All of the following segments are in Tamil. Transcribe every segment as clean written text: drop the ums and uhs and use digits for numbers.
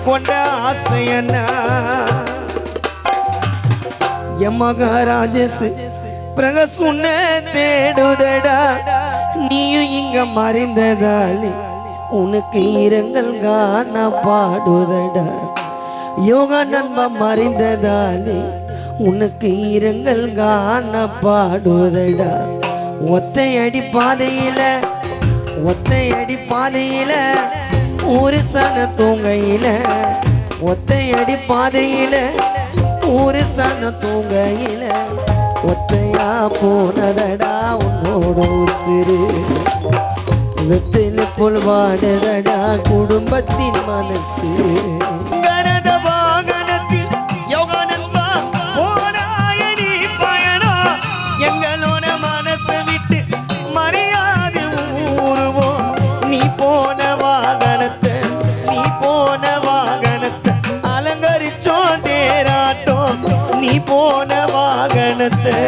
கொண்ட ஆசையனா மகாராஜஸ் பிரகஸ் உன்னை தேடுதடா நீயும் இங்க மறைந்ததாலே உனக்கு இரங்கல் காண பாடுதடா யோகா நண்பா மறைந்ததாலே உனக்கு இரங்கல் காண பாடுதடா ஒத்தையடி பாதையில ஒரு சன தூங்கையில ஒத்தையடி பாதையில ஒரு சன தூங்கையில ஒத்தையா போனதடா உன்னோட உசிறு வெத்தில போல் வாடுதடா குடும்பத்தின் மனசு கரத வாகனத்தில் யோகா நண்பா போனாயனி பயணம் எங்களோட மனசை விட்டு மரியாதை ஊருவோம் நீ போன வாகனத்தை அலங்கரிச்சோம் தேராட்டம் நீ போன வாகனத்தை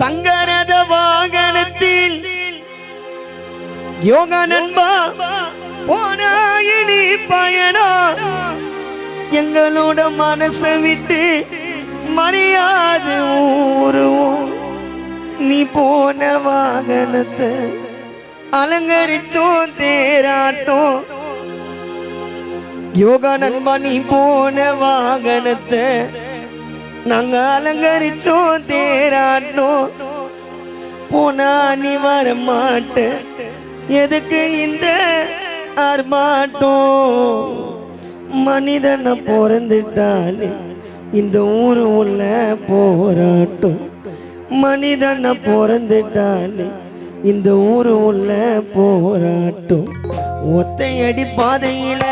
தங்கரத வாகனத்தில் யோகா நண்பா போனாயினி பயணம் எங்களோட மனசை விட்டு மரியாதை ஊருவோம் நீ போன வாகனத்தை அலங்கரிச்சோம் தேராட்டம் யோகா நண்பா நீ போன வாகனத்தை நாங்க அலங்கரிச்சோம் தேராட்டோம் போனா நீ வர மாட்ட எதுக்கு இந்த ஆர்ப்பாட்டம் மனிதனை பிறந்துட்டாலே இந்த ஊரு உள்ள போராட்டம் மனிதனை பிறந்துட்டாலே இந்த ஊரு உள்ள போராட்டம் ஒத்தையடி பாதையில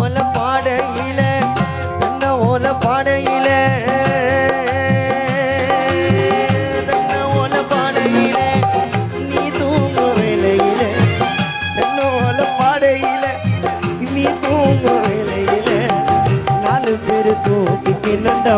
ஓல பாடையில ஓல பாடையில ஓல பாடையில நீ தூங்க வேலையில ஓல பாடையில நீ தூங்க வேலையில 4 பேரு தூக்கிக்கு நண்டா